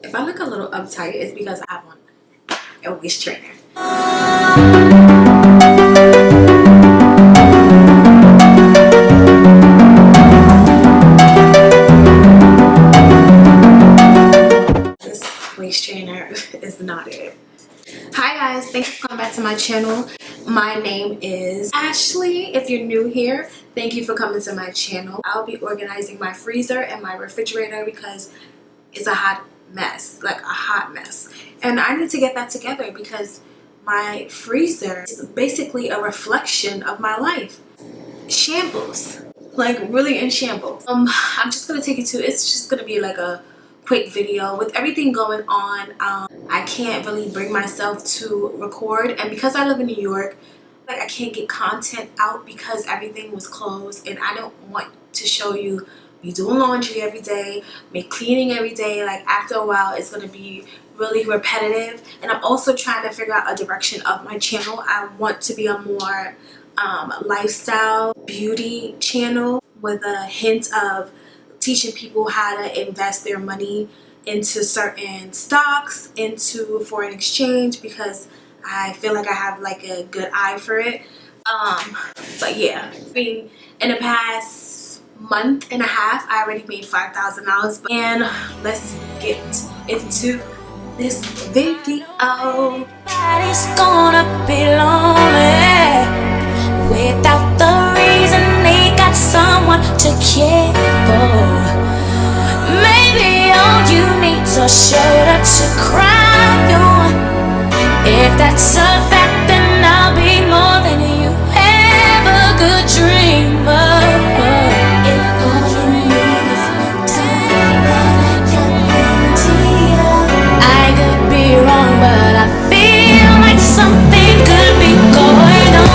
If I look a little uptight, it's because I have on a waist trainer. This waist trainer is not it. Hi guys, thank you for coming back to my channel. My name is Ashley. If you're new here, thank you for coming to my channel. I'll be organizing my freezer and my refrigerator because it's a hot mess, like a hot mess, and I need to get that together because my freezer is basically a reflection of my life. Shambles, like really in shambles. I'm just gonna take you to, it's just gonna be like a quick video with everything going on. I can't really bring myself to record, and because I live in New York, like I can't get content out because everything was closed, and I don't want to show you me doing laundry every day, me cleaning every day. Like after a while it's going to be really repetitive, and I'm also trying to figure out a direction of my channel. I want to be a more lifestyle beauty channel with a hint of teaching people how to invest their money into certain stocks, into foreign exchange, because I feel like I have like a good eye for it. But yeah, I mean, in the past month and a half I already made $5,000. And let's get into this video. Nobody's gonna be lonely without the reason they got someone to care for. Maybe all you need's a shoulder to cry on. If that's a fact, then I'll be more than you ever could dream of. If all you need is my time, then I can guarantee you I could be wrong, but I feel like something could be going on.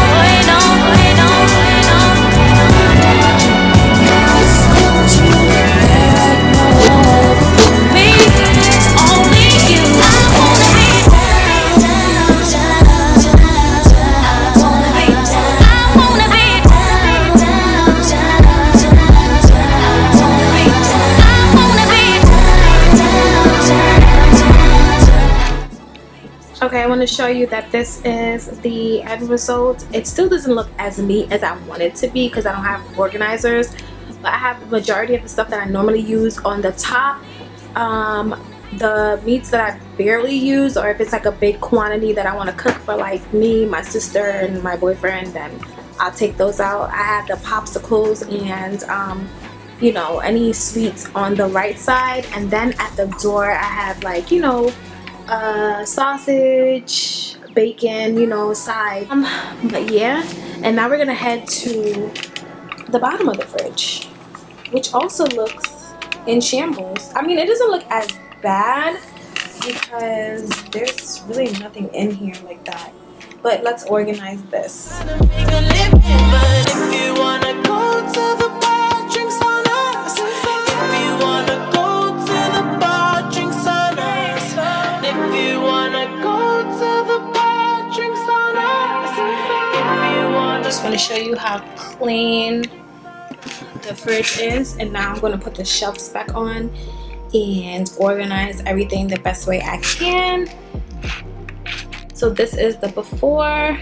Okay, I want to show you that this is the end result. It still doesn't look as neat as I want it to be because I don't have organizers, but I have the majority of the stuff that I normally use on the top. The meats that I barely use, or if it's like a big quantity that I want to cook for like me, my sister, and my boyfriend, then I'll take those out. I have the popsicles and you know, any sweets on the right side, and then at the door I have like, you know, sausage, bacon, you know, side. But yeah, and now we're gonna head to the bottom of the fridge, which also looks in shambles. I mean, it doesn't look as bad because there's really nothing in here like that, but let's organize this. Just want to show you how clean the fridge is, and now I'm going to put the shelves back on and organize everything the best way I can. So this is the before.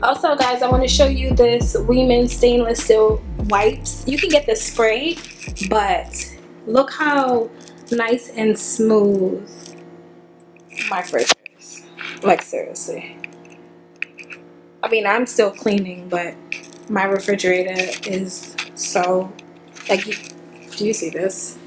Also guys, I want to show you this Women's stainless steel wipes. You can get the spray, but look how nice and smooth my fridge is. Like seriously. I mean, I'm still cleaning, but my refrigerator is so, like, do you see this?